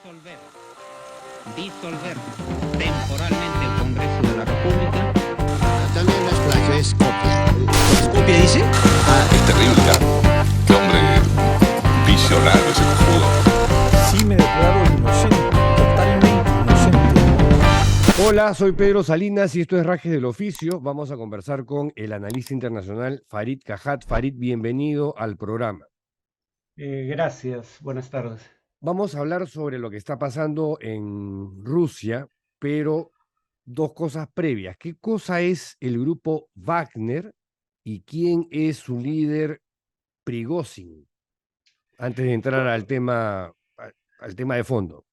disolver temporalmente el Congreso de la República. También las playas es copia. ¿Copia dice? Es terrible, ¿ah? Qué hombre visionario ese cojudo. Sí me declaro inocente, totalmente inocente. Hola, soy Pedro Salinas y esto es Rajes del Oficio. Vamos a conversar con el analista internacional Farid Cajat. Farid, bienvenido al programa. Gracias, buenas tardes. Vamos a hablar sobre lo que está pasando en Rusia, pero dos cosas previas. ¿Qué cosa es el grupo Wagner y quién es su líder Prigozhin? Antes de entrar al tema de fondo.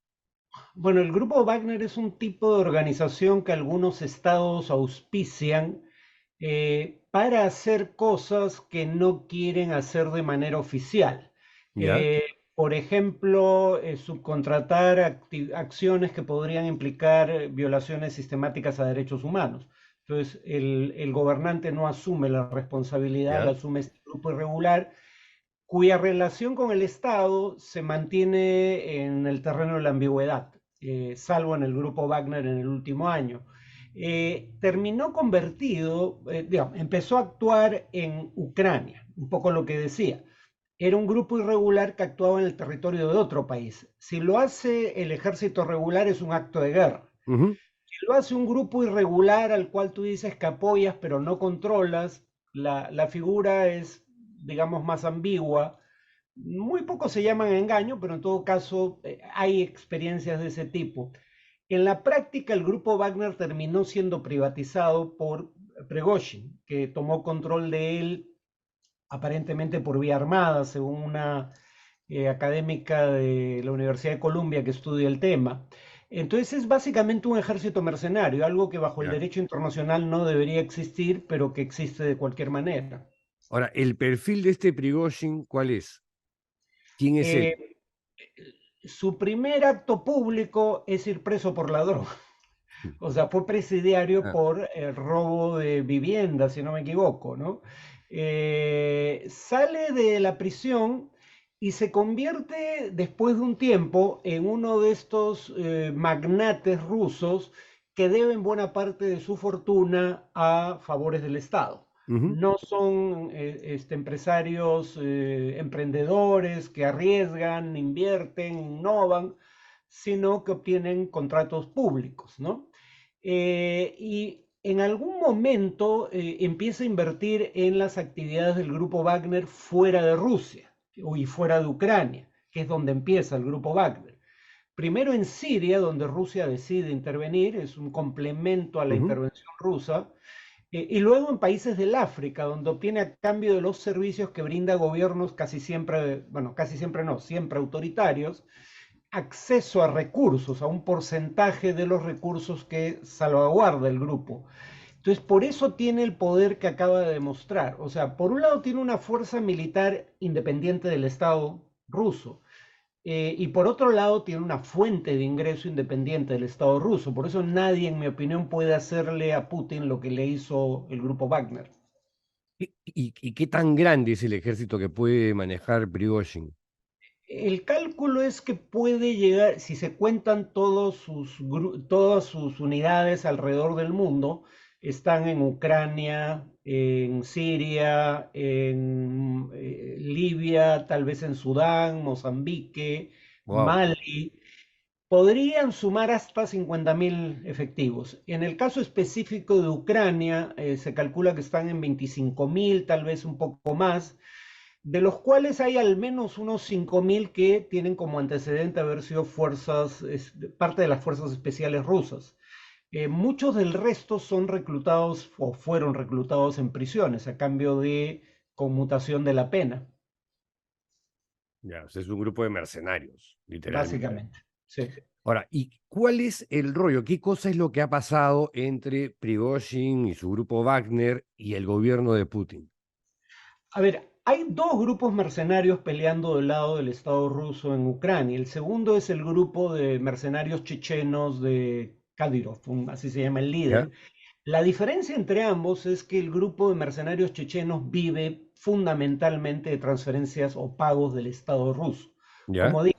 Bueno, el grupo Wagner es un tipo de organización que algunos estados auspician para hacer cosas que no quieren hacer de manera oficial. ¿Ya? Por ejemplo, subcontratar acciones que podrían implicar violaciones sistemáticas a derechos humanos. Entonces, el gobernante no asume la responsabilidad, ¿Ya? la asume este grupo irregular, cuya relación con el Estado se mantiene en el terreno de la ambigüedad, salvo en el grupo Wagner en el último año. Terminó convertido, digamos, empezó a actuar en Ucrania, un poco lo que decía. Era un grupo irregular que actuaba en el territorio de otro país. Si lo hace el ejército regular es un acto de guerra. Ujú. Si lo hace un grupo irregular al cual tú dices que apoyas pero no controlas, la figura es, digamos, más ambigua. Muy pocos se llaman engaño, pero en todo caso hay experiencias de ese tipo. En la práctica, el grupo Wagner terminó siendo privatizado por Prigozhin, que tomó control de él aparentemente por vía armada, según una académica de la Universidad de Columbia que estudia el tema. Entonces es básicamente un ejército mercenario, algo que bajo el Ya. derecho internacional no debería existir, pero que existe de cualquier manera. Ahora, el perfil de este Prigozhin, ¿cuál es? ¿Quién es él? Eh, Su primer acto público es ir preso por ladrón. O sea, fue presidiario Ah, por el robo de vivienda, si no me equivoco, ¿no? Sale de la prisión y se convierte después de un tiempo en uno de estos magnates rusos que deben buena parte de su fortuna a favores del Estado. ujú. No son empresarios emprendedores que arriesgan, invierten, innovan, sino que obtienen contratos públicos, ¿no? Y en algún momento empieza a invertir en las actividades del grupo Wagner fuera de Rusia y fuera de Ucrania, que es donde empieza el grupo Wagner. Primero en Siria, donde Rusia decide intervenir, es un complemento a la Ujú. intervención rusa, y luego en países del África, donde obtiene a cambio de los servicios que brinda gobiernos casi siempre, bueno, casi siempre no, siempre autoritarios, acceso a recursos, a un porcentaje de los recursos que salvaguarda el grupo. Entonces, por eso tiene el poder que acaba de demostrar. O sea, por un lado tiene una fuerza militar independiente del Estado ruso, y por otro lado tiene una fuente de ingreso independiente del Estado ruso. Por eso nadie, en mi opinión, puede hacerle a Putin lo que le hizo el grupo Wagner. ¿Y qué tan grande es el ejército que puede manejar Prigozhin? El cálculo es que puede llegar, si se cuentan todas sus unidades alrededor del mundo, están en Ucrania, en Siria, en Libia, tal vez en Sudán, Mozambique, Wow. Mali, podrían sumar hasta 50.000 efectivos. En el caso específico de Ucrania, se calcula que están en 25.000, tal vez un poco más, de los cuales hay al menos unos 5.000 que tienen como antecedente haber sido parte de las fuerzas especiales rusas. Muchos del resto son reclutados o fueron reclutados en prisiones a cambio de conmutación de la pena, Ya, o sea, es un grupo de mercenarios, literalmente. básicamente. Sí. Ahora, ¿y cuál es el rollo? ¿Qué cosa es lo que ha pasado entre Prigozhin y su grupo Wagner y el gobierno de Putin? A ver, hay dos grupos mercenarios peleando del lado del Estado ruso en Ucrania. El segundo es el grupo de mercenarios chechenos de Kadyrov, así se llama el ¿Ya? líder. La diferencia entre ambos es que el grupo de mercenarios chechenos vive fundamentalmente de transferencias o pagos del Estado ruso. ¿Ya? Como dije,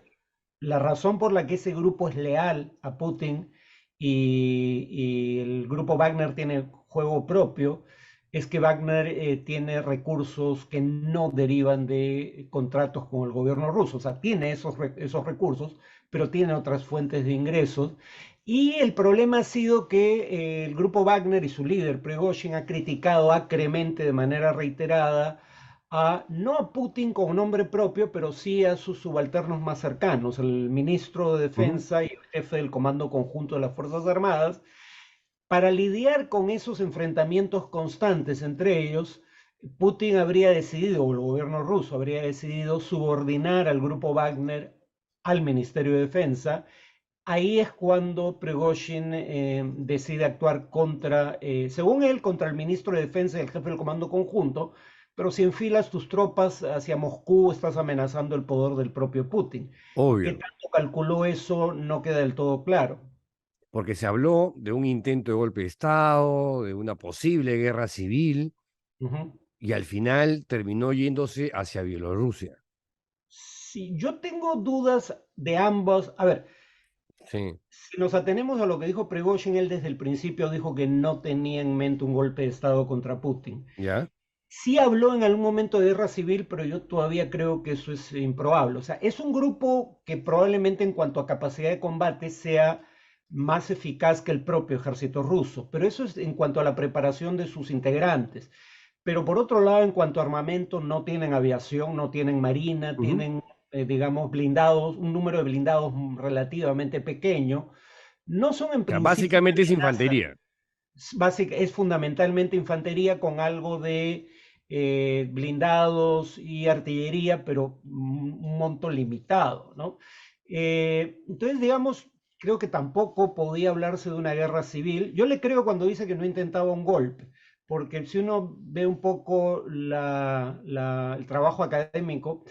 la razón por la que ese grupo es leal a Putin y el grupo Wagner tiene juego propio es que Wagner tiene recursos que no derivan de contratos con el gobierno ruso. O sea, tiene esos recursos, pero tiene otras fuentes de ingresos. Y el problema ha sido que el grupo Wagner y su líder, Prigozhin, ha criticado acremente de manera reiterada no a Putin como nombre propio, pero sí a sus subalternos más cercanos, el ministro de Ujú. Defensa y el jefe del Comando Conjunto de las Fuerzas Armadas, para lidiar con esos enfrentamientos constantes entre ellos. Putin habría decidido, o el gobierno ruso habría decidido subordinar al grupo Wagner al Ministerio de Defensa. Ahí es cuando Prigozhin decide actuar contra, según él, contra el ministro de Defensa y el jefe del Comando Conjunto, pero si enfilas tus tropas hacia Moscú, estás amenazando el poder del propio Putin. ¿Qué Obvio, tanto calculó eso? No queda del todo claro. porque se habló de un intento de golpe de Estado, de una posible guerra civil, Ujú. y al final terminó yéndose hacia Bielorrusia. Sí, yo tengo dudas de ambos. A ver, Sí, si nos atenemos a lo que dijo Prigozhin, él desde el principio dijo que no tenía en mente un golpe de Estado contra Putin. ¿ya? Sí habló en algún momento de guerra civil, pero yo todavía creo que eso es improbable. O sea, es un grupo que probablemente en cuanto a capacidad de combate sea más eficaz que el propio ejército ruso, pero eso es en cuanto a la preparación de sus integrantes. Pero por otro lado, en cuanto a armamento, no tienen aviación, no tienen marina, Ujú. tienen, digamos, blindados, un número de blindados relativamente pequeño. No son en O sea, principio básicamente es una amenaza, infantería. es fundamentalmente infantería con algo de blindados y artillería, pero un monto limitado, ¿no? Entonces, digamos, creo que tampoco podía hablarse de una guerra civil. Yo le creo cuando dice que no intentaba un golpe, porque si uno ve un poco el trabajo académico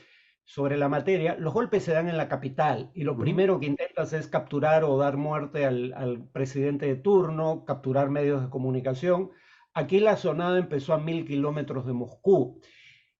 sobre la materia, los golpes se dan en la capital y lo Ujú. primero que intentas es capturar o dar muerte al presidente de turno, capturar medios de comunicación. Aquí la zonada empezó a 1000 kilómetros de Moscú.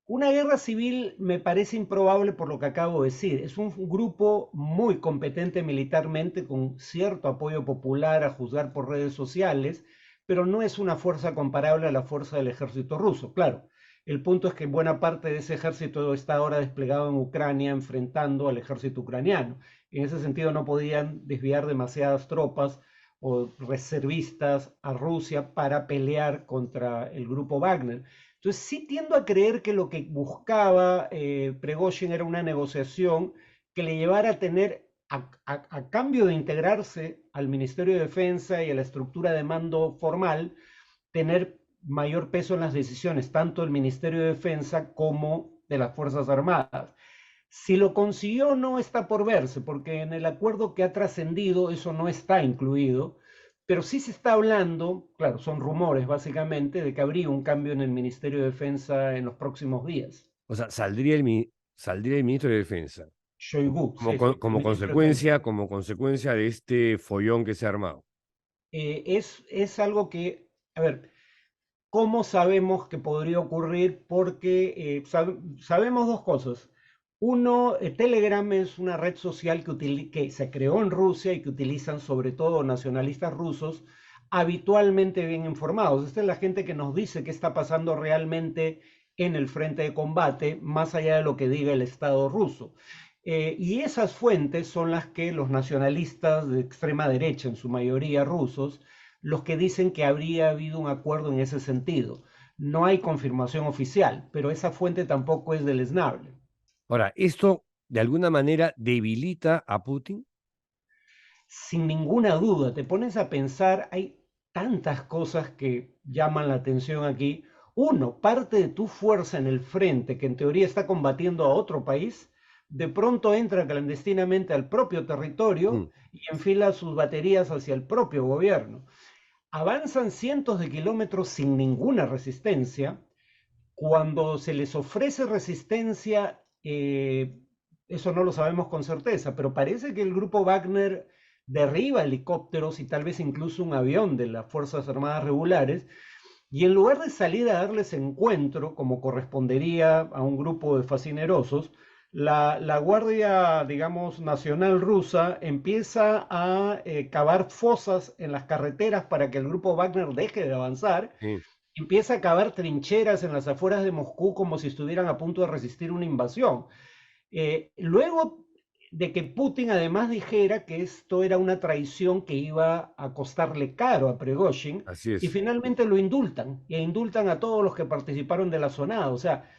Una guerra civil me parece improbable por lo que acabo de decir. Es un grupo muy competente militarmente, con cierto apoyo popular a juzgar por redes sociales, pero no es una fuerza comparable a la fuerza del ejército ruso. Claro, el punto es que buena parte de ese ejército está ahora desplegado en Ucrania enfrentando al ejército ucraniano. En ese sentido no podían desviar demasiadas tropas o reservistas a Rusia para pelear contra el grupo Wagner. Entonces sí tiendo a creer que lo que buscaba Prigozhin era una negociación que le llevara a tener, a cambio de integrarse al Ministerio de Defensa y a la estructura de mando formal, tener mayor peso en las decisiones, tanto del Ministerio de Defensa como de las Fuerzas Armadas. Si lo consiguió no está por verse, porque en el acuerdo que ha trascendido eso no está incluido, pero sí se está hablando, claro, son rumores básicamente, de que habría un cambio en el Ministerio de Defensa en los próximos días. O sea, saldría el ministro de Defensa Shoigu, sí, sí, el ministro de Defensa. como consecuencia de este follón que se ha armado. Es algo que, a ver, ¿cómo sabemos que podría ocurrir? Porque sabemos dos cosas. Uno, Telegram es una red social que se creó en Rusia y que utilizan sobre todo nacionalistas rusos habitualmente bien informados. Esta es la gente que nos dice qué está pasando realmente en el frente de combate, más allá de lo que diga el Estado ruso. Y esas fuentes son las que los nacionalistas de extrema derecha, en su mayoría rusos, los que dicen que habría habido un acuerdo en ese sentido. No hay confirmación oficial, pero esa fuente tampoco es deleznable. Ahora, ¿esto de alguna manera debilita a Putin? Sin ninguna duda, te pones a pensar, hay tantas cosas que llaman la atención aquí. Uno, parte de tu fuerza en el frente, que en teoría está combatiendo a otro país, de pronto entra clandestinamente al propio territorio Mm. y enfila sus baterías hacia el propio gobierno. Avanzan cientos de kilómetros sin ninguna resistencia. Cuando se les ofrece resistencia, eso no lo sabemos con certeza, pero parece que el grupo Wagner derriba helicópteros y tal vez incluso un avión de las Fuerzas Armadas regulares, y en lugar de salir a darles encuentro, como correspondería a un grupo de fascinerosos, la Guardia, digamos, Nacional Rusa empieza a cavar fosas en las carreteras para que el grupo Wagner deje de avanzar, Sí. empieza a cavar trincheras en las afueras de Moscú como si estuvieran a punto de resistir una invasión. Luego de que Putin además dijera que esto era una traición que iba a costarle caro a Prigozhin, Así y es. finalmente lo indultan, e indultan a todos los que participaron de la zonada. O sea,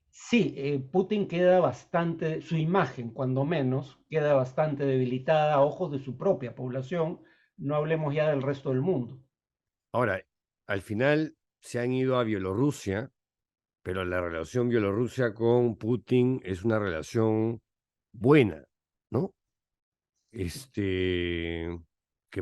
sí, Putin queda bastante, su imagen cuando menos, queda bastante debilitada a ojos de su propia población, no hablemos ya del resto del mundo. Ahora, al final se han ido a Bielorrusia, pero la relación Bielorrusia con Putin es una relación buena, ¿no? ¿Qué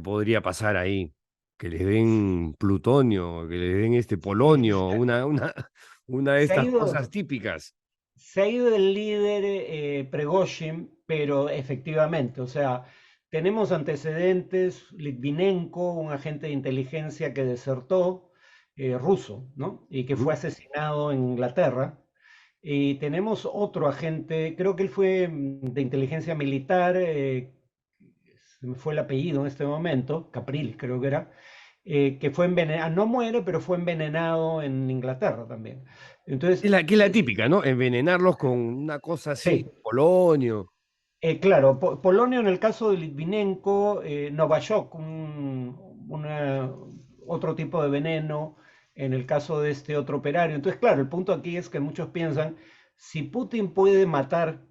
podría pasar ahí? Que les den plutonio, que les den polonio, una de Se ha estas ido, cosas típicas. Se ha ido el líder Prigozhin, pero efectivamente, o sea, tenemos antecedentes, Litvinenko, un agente de inteligencia que desertó, ruso, ¿no? Y que fue Ujú. asesinado en Inglaterra. Y tenemos otro agente, creo que él fue de inteligencia militar, se me fue el apellido en este momento, Capriles creo que era, que fue envenenado, no muere, pero fue envenenado en Inglaterra también. Entonces, Que es la típica, ¿no? Envenenarlos con una cosa así, sí, polonio. claro, Polonio en el caso de Litvinenko, Novichok, otro tipo de veneno en el caso de este otro operario. Entonces, claro, el punto aquí es que muchos piensan, si Putin puede matar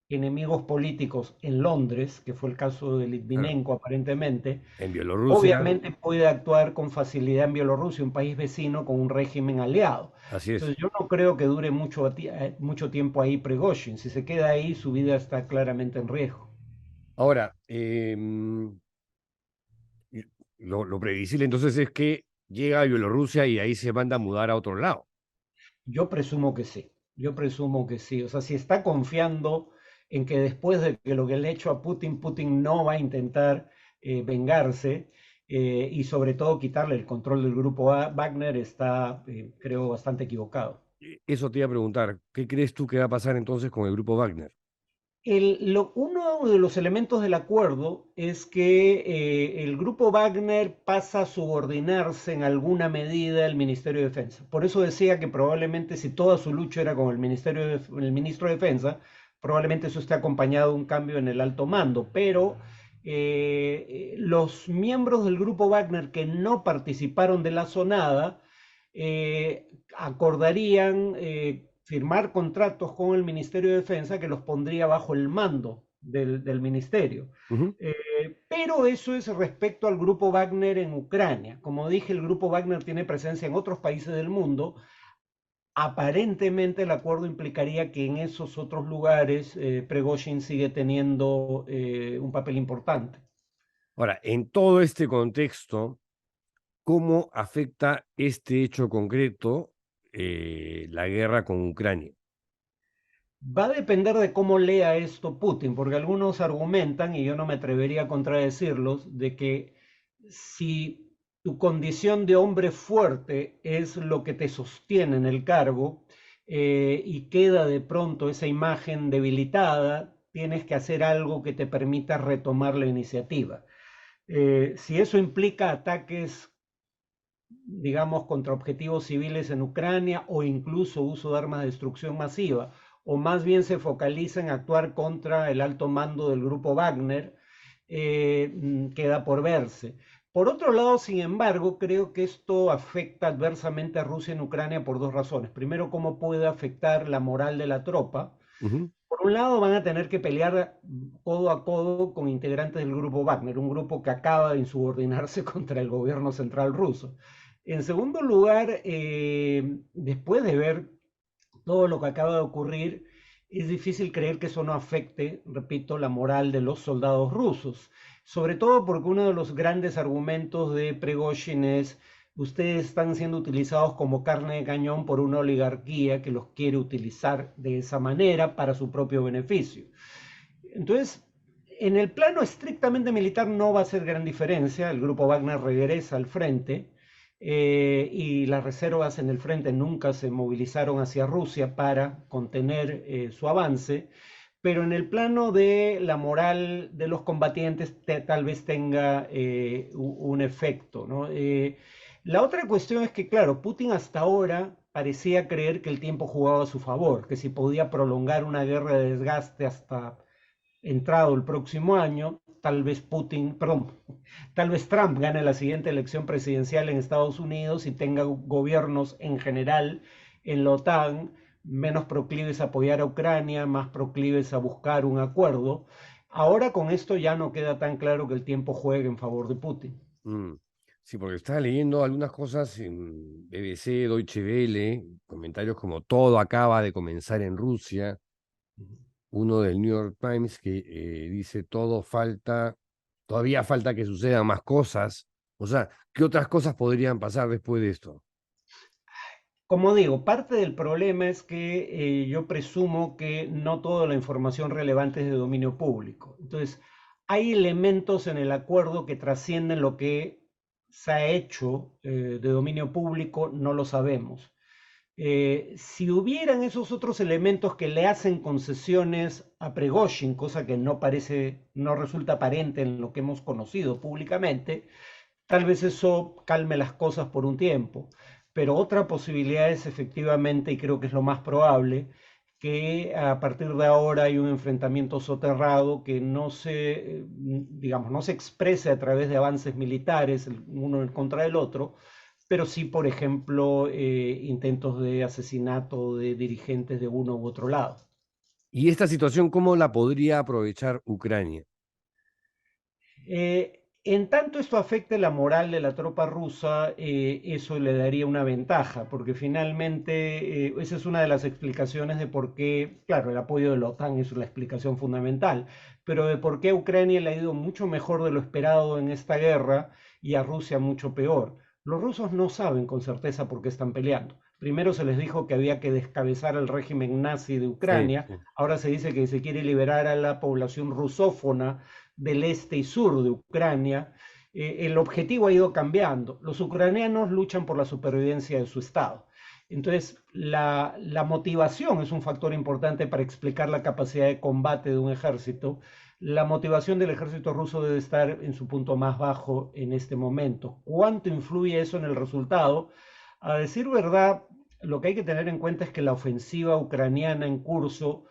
enemigos políticos en Londres, que fue el caso de Claro. Litvinenko aparentemente, En Bielorrusia, obviamente puede actuar con facilidad en Bielorrusia, un país vecino con un régimen aliado. así es. Entonces yo no creo que dure mucho tiempo ahí Prigozhin. Si se queda ahí, su vida está claramente en riesgo. Ahora, y lo previsible entonces es que llega a Bielorrusia y ahí se manda a mudar a otro lado. Yo presumo que sí. Yo presumo que sí. O sea, si está confiando en que después de que lo que le ha hecho a Putin, Putin no va a intentar vengarse, y sobre todo quitarle el control del grupo Wagner, está, creo, bastante equivocado. Eso te iba a preguntar, ¿qué crees tú que va a pasar entonces con el grupo Wagner? Uno de los elementos del acuerdo es que el grupo Wagner pasa a subordinarse en alguna medida al Ministerio de Defensa. Por eso decía que probablemente si toda su lucha era con el ministro de Defensa, probablemente eso esté acompañado de un cambio en el alto mando. Pero los miembros del grupo Wagner que no participaron de la zonada acordarían firmar contratos con el Ministerio de Defensa que los pondría bajo el mando del ministerio. Ujú. Pero eso es respecto al grupo Wagner en Ucrania. Como dije, el grupo Wagner tiene presencia en otros países del mundo. Aparentemente el acuerdo implicaría que en esos otros lugares Prigozhin sigue teniendo un papel importante. Ahora, en todo este contexto, ¿cómo afecta este hecho concreto la guerra con Ucrania? Va a depender de cómo lea esto Putin, porque algunos argumentan, y yo no me atrevería a contradecirlos, de que si tu condición de hombre fuerte es lo que te sostiene en el cargo, y queda de pronto esa imagen debilitada, tienes que hacer algo que te permita retomar la iniciativa. Si eso implica ataques, digamos, contra objetivos civiles en Ucrania o incluso uso de armas de destrucción masiva, o más bien se focaliza en actuar contra el alto mando del grupo Wagner, queda por verse. Por otro lado, sin embargo, creo que esto afecta adversamente a Rusia en Ucrania por dos razones. Primero, cómo puede afectar la moral de la tropa. Ujú. Por un lado, van a tener que pelear codo a codo con integrantes del grupo Wagner, un grupo que acaba de insubordinarse contra el gobierno central ruso. En segundo lugar, después de ver todo lo que acaba de ocurrir, es difícil creer que eso no afecte, repito, la moral de los soldados rusos. Sobre todo porque uno de los grandes argumentos de Prigozhin es: ustedes están siendo utilizados como carne de cañón por una oligarquía que los quiere utilizar de esa manera para su propio beneficio. Entonces, en el plano estrictamente militar no va a ser gran diferencia. El grupo Wagner regresa al frente, y las reservas en el frente nunca se movilizaron hacia Rusia para contener su avance. pero en el plano de la moral de los combatientes tal vez tenga un efecto, ¿no? La otra cuestión es que, claro, Putin hasta ahora parecía creer que el tiempo jugaba a su favor, que si podía prolongar una guerra de desgaste hasta entrado el próximo año, tal vez Trump gane la siguiente elección presidencial en Estados Unidos y tenga gobiernos en general en la OTAN menos proclives a apoyar a Ucrania, más proclives a buscar un acuerdo. Ahora con esto ya no queda tan claro que el tiempo juegue en favor de Putin. Mm. Sí, porque estaba leyendo algunas cosas en BBC, Deutsche Welle, comentarios como todo acaba de comenzar en Rusia, uno del New York Times que dice todavía falta que sucedan más cosas. O sea, ¿qué otras cosas podrían pasar después de esto? Como digo, parte del problema es que yo presumo que no toda la información relevante es de dominio público. Entonces, hay elementos en el acuerdo que trascienden lo que se ha hecho de dominio público, no lo sabemos. Si hubieran esos otros elementos que le hacen concesiones a Prigozhin, cosa que no resulta aparente en lo que hemos conocido públicamente, tal vez eso calme las cosas por un tiempo. Pero otra posibilidad es efectivamente, y creo que es lo más probable, que a partir de ahora hay un enfrentamiento soterrado que digamos, no se exprese a través de avances militares, uno en contra del otro, pero sí, por ejemplo, intentos de asesinato de dirigentes de uno u otro lado. ¿Y esta situación cómo la podría aprovechar Ucrania? En tanto esto afecte la moral de la tropa rusa, eso le daría una ventaja, porque finalmente esa es una de las explicaciones de por qué, claro, el apoyo de la OTAN es la explicación fundamental, pero de por qué a Ucrania le ha ido mucho mejor de lo esperado en esta guerra y a Rusia mucho peor. Los rusos no saben con certeza por qué están peleando. Primero se les dijo que había que descabezar el régimen nazi de Sí, Ucrania, sí. ahora se dice que se quiere liberar a la población rusófona del este y sur de Ucrania. El objetivo ha ido cambiando. Los ucranianos luchan por la supervivencia de su Estado. Entonces, la motivación es un factor importante para explicar la capacidad de combate de un ejército. La motivación del ejército ruso debe estar en su punto más bajo en este momento. ¿Cuánto influye eso en el resultado? A decir verdad, lo que hay que tener en cuenta es que la ofensiva ucraniana en curso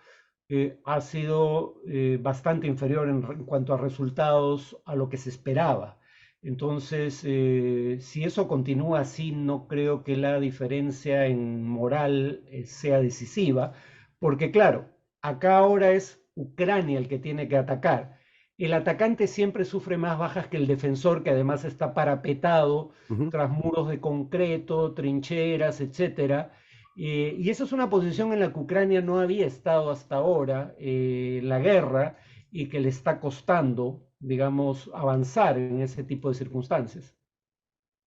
ha sido bastante inferior en cuanto a resultados a lo que se esperaba. Entonces, si eso continúa así, no creo que la diferencia en moral sea decisiva, porque claro, acá ahora es Ucrania el que tiene que atacar. El atacante siempre sufre más bajas que el defensor, que además está parapetado Ujú. tras muros de concreto, trincheras, etcétera. Y esa es una posición en la que Ucrania no había estado hasta ahora, la guerra, y que le está costando, digamos, avanzar en ese tipo de circunstancias.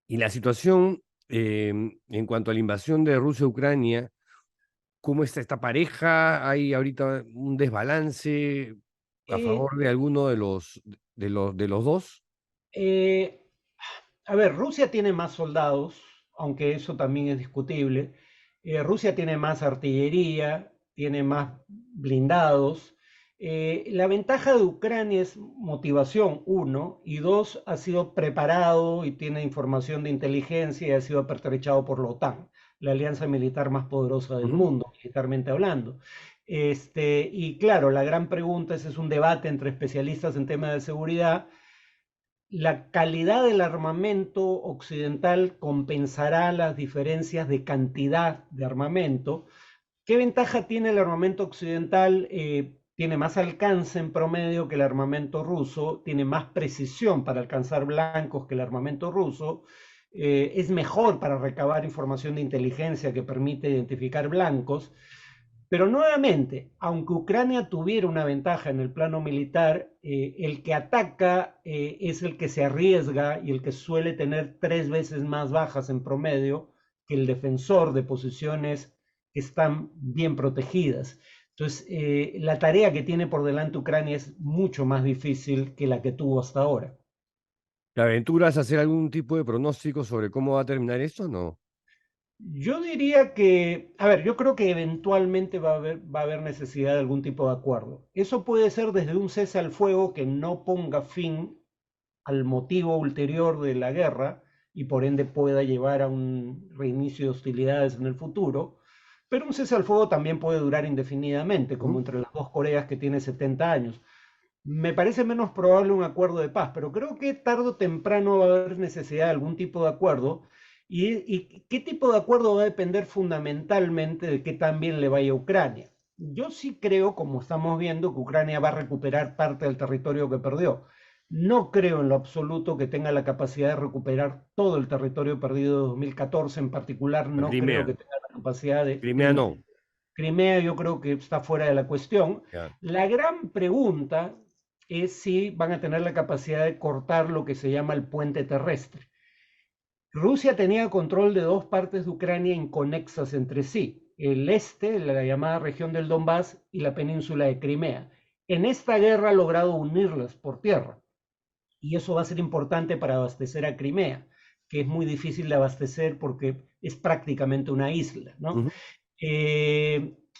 Y la situación en cuanto a la invasión de Rusia a Ucrania, ¿cómo está esta pareja? ¿Hay ahorita un desbalance a Eh, favor de alguno de los dos? eh, a ver, Rusia tiene más soldados, aunque eso también es discutible. Rusia tiene más artillería, tiene más blindados. La ventaja de Ucrania es motivación, uno, y dos, ha sido preparado y tiene información de inteligencia y ha sido pertrechado por la OTAN, la alianza militar más poderosa del Ujú. mundo, militarmente hablando. Y claro, la gran pregunta, ese es un debate entre especialistas en temas de seguridad. La calidad del armamento occidental compensará las diferencias de cantidad de armamento. ¿Qué ventaja tiene el armamento occidental? Tiene más alcance en promedio que el armamento ruso, tiene más precisión para alcanzar blancos que el armamento ruso, es mejor para recabar información de inteligencia que permite identificar blancos. Pero nuevamente, aunque Ucrania tuviera una ventaja en el plano militar, el que ataca es el que se arriesga y el que suele tener 3 veces más bajas en promedio que el defensor de posiciones que están bien protegidas. Entonces, la tarea que tiene por delante Ucrania es mucho más difícil que la que tuvo hasta ahora. ¿Te aventuras a hacer algún tipo de pronóstico sobre cómo va a terminar esto? No. Yo diría que, a ver, yo creo que eventualmente va a haber necesidad de algún tipo de acuerdo. Eso puede ser desde un cese al fuego que no ponga fin al motivo ulterior de la guerra y por ende pueda llevar a un reinicio de hostilidades en el futuro, pero un cese al fuego también puede durar indefinidamente, como Ujú. entre las dos Coreas que tiene 70 años. Me parece menos probable un acuerdo de paz, pero creo que tarde o temprano va a haber necesidad de algún tipo de acuerdo. Y qué tipo de acuerdo va a depender fundamentalmente de qué tan bien le vaya a Ucrania. Yo sí creo, como estamos viendo, que Ucrania va a recuperar parte del territorio que perdió. No creo en lo absoluto que tenga la capacidad de recuperar todo el territorio perdido de 2014, en particular La no creo Crimea. que tenga la capacidad de Crimea no. Crimea, yo creo que está fuera de la cuestión. Ya. La gran pregunta es si van a tener la capacidad de cortar lo que se llama el puente terrestre. Rusia tenía control de dos partes de Ucrania inconexas entre sí, el este, la llamada región del Donbass, y la península de Crimea. En esta guerra ha logrado unirlas por tierra, y eso va a ser importante para abastecer a Crimea, que es muy difícil de abastecer porque es prácticamente una isla, ¿no? Ujú.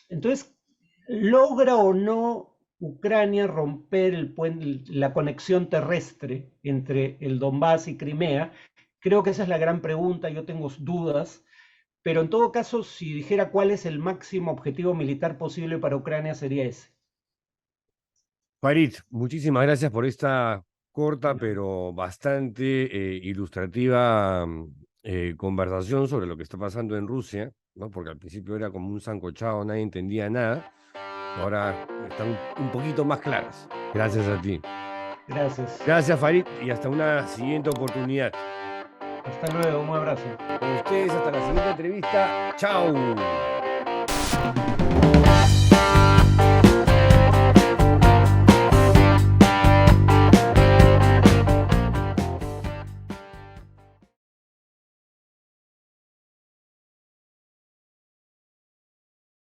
Entonces, ¿logra o no Ucrania romper la conexión terrestre entre el Donbass y Crimea? Creo que esa es la gran pregunta, yo tengo dudas, pero en todo caso, si dijera cuál es el máximo objetivo militar posible para Ucrania, sería ese. Farid, muchísimas gracias por esta corta pero bastante ilustrativa conversación sobre lo que está pasando en Rusia, ¿no? Porque al principio era como un sancochado, nadie entendía nada. Ahora están un poquito más claras. Gracias a ti. Gracias. Gracias, Farid, y hasta una siguiente oportunidad. Hasta luego, un abrazo. Con ustedes, hasta la siguiente entrevista. ¡Chao!